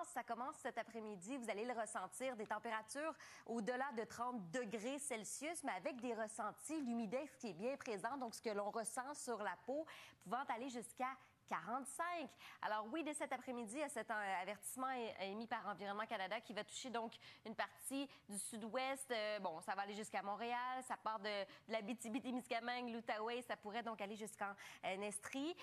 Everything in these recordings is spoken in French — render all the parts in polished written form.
ça commence cet après-midi. Vous allez le ressentir, des températures au-delà de 30 degrés Celsius, mais avec des ressentis, l'humidex qui est bien présent, donc ce que l'on ressent sur la peau, pouvant aller jusqu'à 45. Alors oui, dès cet après-midi, il y a cet avertissement émis par Environnement Canada qui va toucher donc une partie du sud-ouest. Bon, ça va aller jusqu'à Montréal, ça part de l'Abitibi-Témiscamingue, l'Outaouais, ça pourrait donc aller jusqu'en Estrie.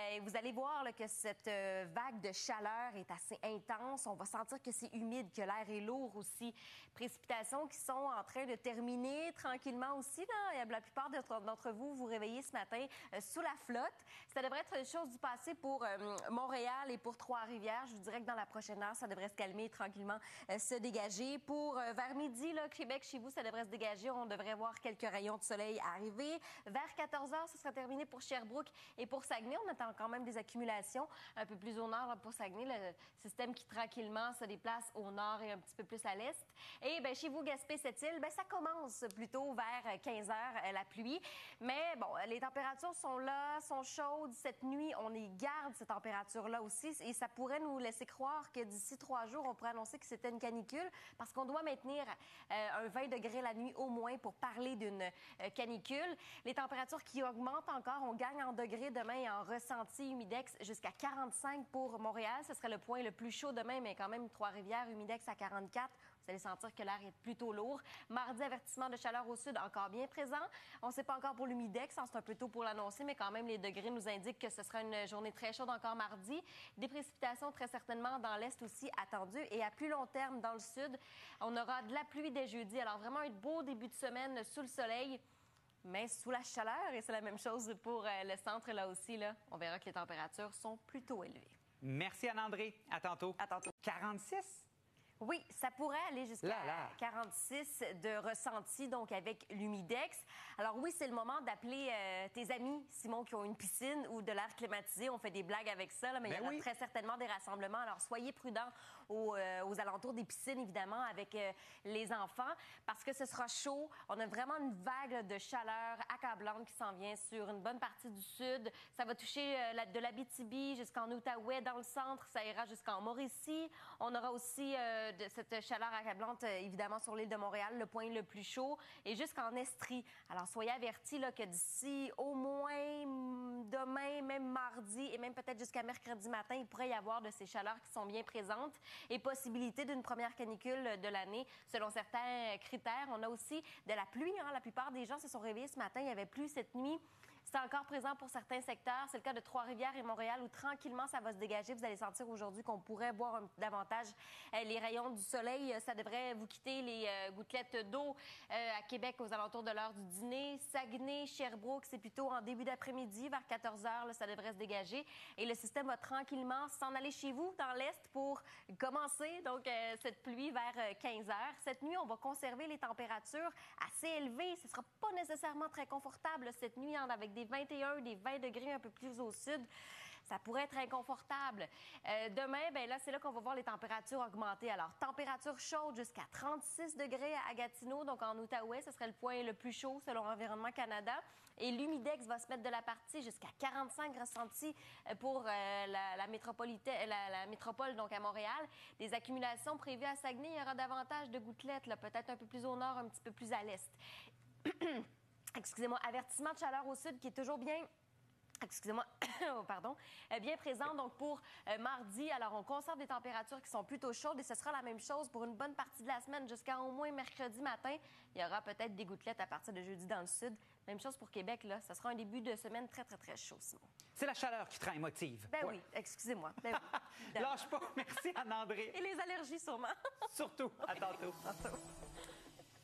Et vous allez voir là, que cette vague de chaleur est assez intense. On va sentir que c'est humide, que l'air est lourd aussi. Précipitations qui sont en train de terminer tranquillement aussi. Là. La plupart d'entre vous vous réveillez ce matin sous la flotte. Ça devrait être une chose du passé pour Montréal et pour Trois-Rivières. Je vous dirais que dans la prochaine heure, ça devrait se calmer tranquillement, se dégager. Pour vers midi, là, Québec, chez vous, ça devrait se dégager. On devrait voir quelques rayons de soleil arriver. Vers 14 heures, ce sera terminé pour Sherbrooke et pour Saguenay. On attend quand même des accumulations un peu plus au nord là, pour Saguenay. Le système qui tranquillement se déplace au nord et un petit peu plus à l'est. Et bien, chez vous, Gaspé-Sept-Îles, ça commence plutôt vers 15 heures, la pluie. Mais bon, les températures sont là, sont chaudes. Cette nuit, on y garde ces températures-là aussi et ça pourrait nous laisser croire que d'ici 3 jours, on pourrait annoncer que c'était une canicule parce qu'on doit maintenir un 20 degrés la nuit au moins pour parler d'une canicule. Les températures qui augmentent encore, on gagne en degrés demain et en ressenti humidex jusqu'à 45 pour Montréal. Ce serait le point le plus chaud demain, mais quand même Trois-Rivières, humidex à 44. Vous allez sentir que l'air est plutôt lourd. Mardi, avertissement de chaleur au sud encore bien présent. On ne sait pas encore pour l'humidex, c'est un peu tôt pour l'annoncer, mais quand même les degrés nous indiquent que ce sera une journée très chaude encore mardi. Des précipitations très certainement dans l'est aussi attendues. Et à plus long terme, dans le sud, on aura de la pluie dès jeudi. Alors vraiment un beau début de semaine sous le soleil, mais sous la chaleur. Et c'est la même chose pour le centre là aussi. Là. On verra que les températures sont plutôt élevées. Merci Anne-André. À tantôt. À tantôt. 46? Oui, ça pourrait aller jusqu'à 46 de ressenti, donc avec l'humidex. Alors oui, c'est le moment d'appeler tes amis, Simon, qui ont une piscine ou de l'air climatisé. On fait des blagues avec ça, là, mais il y aura très certainement des rassemblements. Alors soyez prudents aux alentours des piscines, évidemment, avec les enfants, parce que ce sera chaud. On a vraiment une vague de chaleur accablante qui s'en vient sur une bonne partie du sud. Ça va toucher de l'Abitibi jusqu'en Outaouais dans le centre. Ça ira jusqu'en Mauricie. On aura aussi de cette chaleur accablante, évidemment, sur l'île de Montréal, le point le plus chaud, et jusqu'en Estrie. Alors, soyez avertis là, que d'ici au moins demain, même mardi, et même peut-être jusqu'à mercredi matin, il pourrait y avoir de ces chaleurs qui sont bien présentes et possibilité d'une première canicule de l'année, selon certains critères. On a aussi de la pluie. Hein. La plupart des gens se sont réveillés ce matin. Il y avait pluie cette nuit. C'est encore présent pour certains secteurs. C'est le cas de Trois-Rivières et Montréal où tranquillement ça va se dégager. Vous allez sentir aujourd'hui qu'on pourrait voir davantage les rayons du soleil. Ça devrait vous quitter les gouttelettes d'eau à Québec aux alentours de l'heure du dîner. Saguenay, Sherbrooke, c'est plutôt en début d'après-midi, vers 14 heures, là, ça devrait se dégager. Et le système va tranquillement s'en aller chez vous, dans l'Est, pour commencer donc cette pluie vers 15 heures. Cette nuit, on va conserver les températures assez élevées. Ce ne sera pas nécessairement très confortable cette nuit, hein, avec des 21, des 20 degrés un peu plus au sud. Ça pourrait être inconfortable. Demain, ben là, c'est là qu'on va voir les températures augmenter. Alors, température chaude jusqu'à 36 degrés à Gatineau, donc en Outaouais, ce serait le point le plus chaud selon Environnement Canada. Et l'humidex va se mettre de la partie jusqu'à 45 ressentis pour la métropole, donc à Montréal. Des accumulations prévues à Saguenay, il y aura davantage de gouttelettes, là, peut-être un peu plus au nord, un petit peu plus à l'est. Excusez-moi, avertissement de chaleur au sud qui est toujours bien... Excusez-moi, pardon, bien présent donc pour mardi. Alors, on conserve des températures qui sont plutôt chaudes et ce sera la même chose pour une bonne partie de la semaine jusqu'à au moins mercredi matin. Il y aura peut-être des gouttelettes à partir de jeudi dans le sud. Même chose pour Québec, là. Ce sera un début de semaine très, très, très chaud, Simon. C'est la chaleur qui te rend émotive. Ben oui, excusez-moi. Ben oui, lâche pas. Merci, Anne-André. Et les allergies, sûrement. Surtout. À tantôt.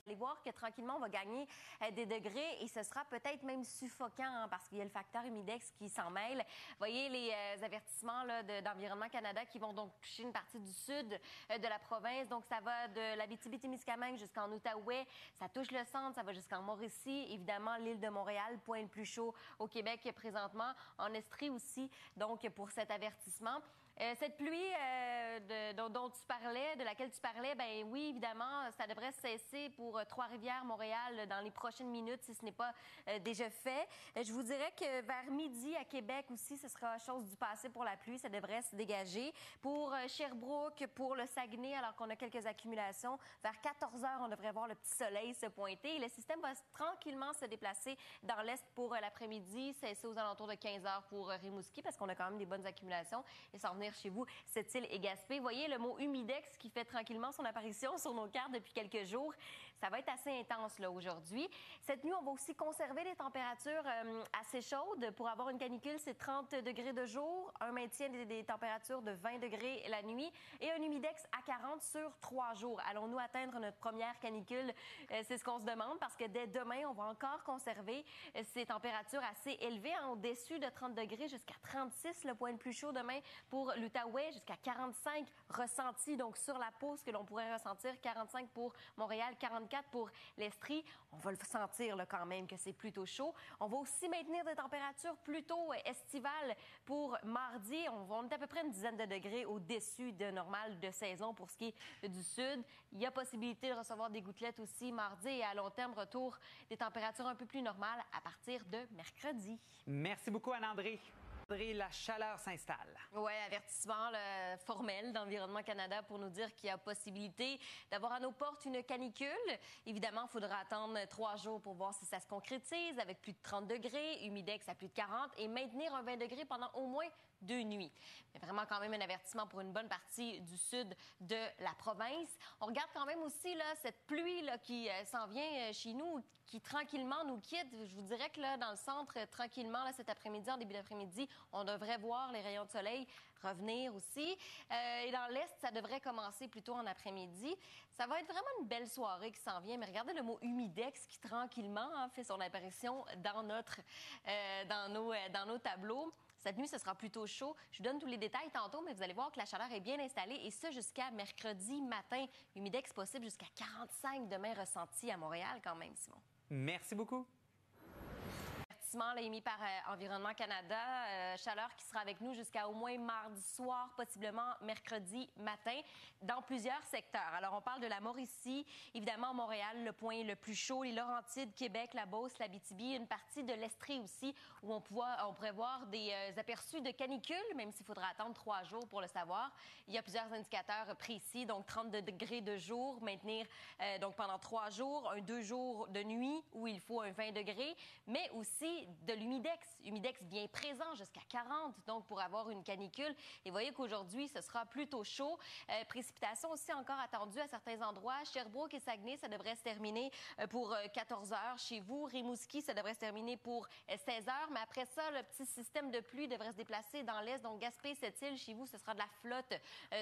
Allez voir que tranquillement, on va gagner des degrés et ce sera peut-être même suffocant hein, parce qu'il y a le facteur humidex qui s'en mêle. Vous voyez les avertissements là, d'Environnement Canada qui vont donc toucher une partie du sud de la province. Donc, ça va de l'Abitibi-Témiscamingue jusqu'en Outaouais. Ça touche le centre, ça va jusqu'en Mauricie. Évidemment, l'île de Montréal, point le plus chaud au Québec présentement. En Estrie aussi, donc, pour cet avertissement. Cette pluie dont tu parlais de laquelle tu parlais, ben oui, évidemment, ça devrait cesser pour Trois-Rivières, Montréal, dans les prochaines minutes, si ce n'est pas déjà fait. Je vous dirais que vers midi à Québec aussi, ce sera chose du passé pour la pluie. Ça devrait se dégager. Pour Sherbrooke, pour le Saguenay, alors qu'on a quelques accumulations, vers 14 heures, on devrait voir le petit soleil se pointer. Et le système va tranquillement se déplacer dans l'est pour l'après-midi, cesser aux alentours de 15 heures pour Rimouski, parce qu'on a quand même des bonnes accumulations, et s'en venir chez vous, Sept-Îles et Gaspé. Vous voyez le mot humidex qui fait tranquillement son apparition sur nos cartes depuis quelques jours. Ça va être assez intense là aujourd'hui. Cette nuit, on va aussi conserver des températures assez chaudes. Pour avoir une canicule, c'est 30 degrés de jour, un maintien des températures de 20 degrés la nuit et un humidex à 40 sur 3 jours. Allons-nous atteindre notre première canicule? C'est ce qu'on se demande parce que dès demain, on va encore conserver ces températures assez élevées, au-dessus de 30 degrés jusqu'à 36, le point le plus chaud demain pour l'Outaouais, jusqu'à 45 ressentis, donc sur la peau, ce que l'on pourrait ressentir, 45 pour Montréal, 44 pour l'Estrie. On va le sentir là, quand même que c'est plutôt chaud. On va aussi maintenir des températures plutôt estivales pour mardi. On est à peu près une dizaine de degrés au-dessus de normal de saison pour ce qui est du sud. Il y a possibilité de recevoir des gouttelettes aussi mardi et à long terme, retour des températures un peu plus normales à partir de mercredi. Merci beaucoup, Anne-André. La chaleur s'installe. Oui, avertissement formel d'Environnement Canada pour nous dire qu'il y a possibilité d'avoir à nos portes une canicule. Évidemment, il faudra attendre 3 jours pour voir si ça se concrétise avec plus de 30 degrés, humidex à plus de 40 et maintenir un 20 degrés pendant au moins 2 nuits. Mais vraiment quand même un avertissement pour une bonne partie du sud de la province. On regarde quand même aussi là, cette pluie là, qui s'en vient chez nous, qui tranquillement nous quitte. Je vous dirais que là, dans le centre, tranquillement, là, cet après-midi, en début d'après-midi, on devrait voir les rayons de soleil revenir aussi. Et dans l'est, ça devrait commencer plutôt en après-midi. Ça va être vraiment une belle soirée qui s'en vient. Mais regardez le mot humidex qui tranquillement fait son apparition dans nos tableaux. Cette nuit, ce sera plutôt chaud. Je vous donne tous les détails tantôt, mais vous allez voir que la chaleur est bien installée et ce jusqu'à mercredi matin. Humidex possible jusqu'à 45 demain ressenti à Montréal quand même, Simon. Merci beaucoup. Là, émis par Environnement Canada. Chaleur qui sera avec nous jusqu'à au moins mardi soir, possiblement mercredi matin, dans plusieurs secteurs. Alors, on parle de la Mauricie, évidemment, Montréal, le point le plus chaud, les Laurentides, Québec, la Beauce, l'Abitibi, une partie de l'Estrie aussi, où on pourrait voir des aperçus de canicule, même s'il faudra attendre 3 jours pour le savoir. Il y a plusieurs indicateurs précis, donc 30 degrés de jour, maintenir donc pendant 3 jours, 2 jours de nuit où il faut un 20 degrés, mais aussi de l'humidex bien présent jusqu'à 40, donc pour avoir une canicule. Et voyez qu'aujourd'hui, ce sera plutôt chaud. Précipitations aussi encore attendues à certains endroits. Sherbrooke et Saguenay, ça devrait se terminer pour 14 heures. Chez vous, Rimouski, ça devrait se terminer pour 16 heures. Mais après ça, le petit système de pluie devrait se déplacer dans l'est. Donc Gaspé, Sept-Îles, chez vous, ce sera de la flotte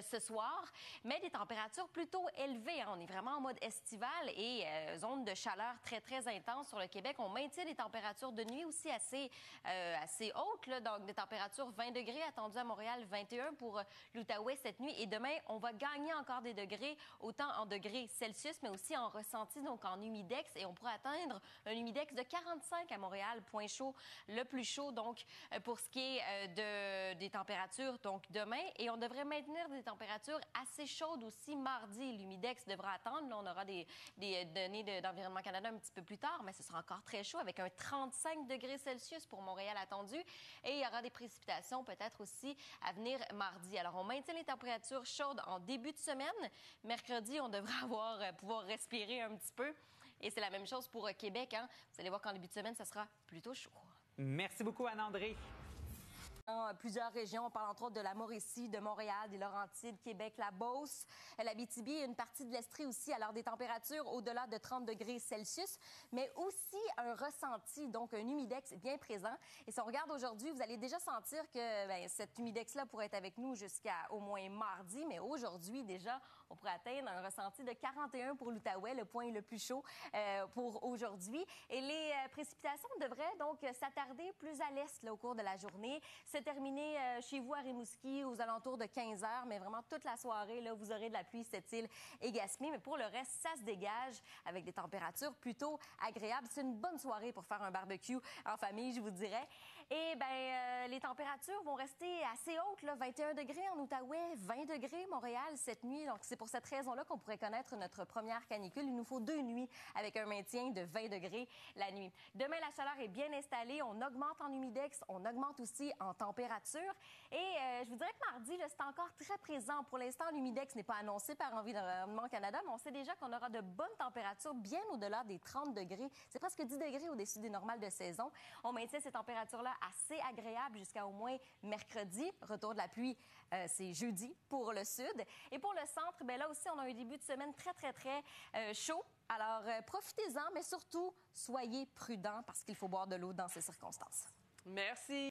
ce soir. Mais des températures plutôt élevées. On est vraiment en mode estival et zone de chaleur très, très intense sur le Québec. On maintient des températures de nuit aussi assez hautes, là, donc des températures 20 degrés attendues à Montréal, 21 pour l'Outaouais cette nuit. Et demain, on va gagner encore des degrés, autant en degrés Celsius, mais aussi en ressenti, donc en humidex. Et on pourra atteindre un humidex de 45 à Montréal, point chaud, le plus chaud, donc, pour ce qui est des températures, donc demain. Et on devrait maintenir des températures assez chaudes aussi mardi. L'humidex devra attendre. Là, on aura des données d'Environnement Canada un petit peu plus tard, mais ce sera encore très chaud avec un 35 degrés Celsius pour Montréal attendu. Et il y aura des précipitations peut-être aussi à venir mardi. Alors, on maintient les températures chaudes en début de semaine. Mercredi, on devrait pouvoir respirer un petit peu. Et c'est la même chose pour Québec. Hein? Vous allez voir qu'en début de semaine, ça sera plutôt chaud. Merci beaucoup, Anne-André. Plusieurs régions. On parle entre autres de la Mauricie, de Montréal, des Laurentides, Québec, la Beauce, l'Abitibi et une partie de l'Estrie aussi. Alors, des températures au-delà de 30 degrés Celsius, mais aussi un ressenti, donc un humidex bien présent. Et si on regarde aujourd'hui, vous allez déjà sentir que cet humidex-là pourrait être avec nous jusqu'à au moins mardi, mais aujourd'hui, déjà, on pourrait atteindre un ressenti de 41 pour l'Outaouais, le point le plus chaud pour aujourd'hui. Et les précipitations devraient donc s'attarder plus à l'est là, au cours de la journée. C'est terminé chez vous à Rimouski aux alentours de 15 heures, mais vraiment toute la soirée, là, vous aurez de la pluie, Sept-Îles et Gaspé. Mais pour le reste, ça se dégage avec des températures plutôt agréables. C'est une bonne soirée pour faire un barbecue en famille, je vous dirais. Et les températures vont rester assez hautes, là, 21 degrés en Outaouais, 20 degrés Montréal cette nuit. Donc, c'est pour cette raison-là qu'on pourrait connaître notre première canicule. Il nous faut 2 nuits avec un maintien de 20 degrés la nuit. Demain, la chaleur est bien installée. On augmente en humidex, on augmente aussi en température. Et je vous dirais que mardi, c'est encore très présent. Pour l'instant, l'humidex n'est pas annoncé par Environnement Canada, mais on sait déjà qu'on aura de bonnes températures bien au-delà des 30 degrés. C'est presque 10 degrés au-dessus des normales de saison. On maintient ces températures-là assez agréables jusqu'à au moins mercredi. Retour de la pluie, c'est jeudi pour le sud. Et pour le centre, là aussi, on a un début de semaine très chaud. Alors, profitez-en, mais surtout, soyez prudents parce qu'il faut boire de l'eau dans ces circonstances. Merci.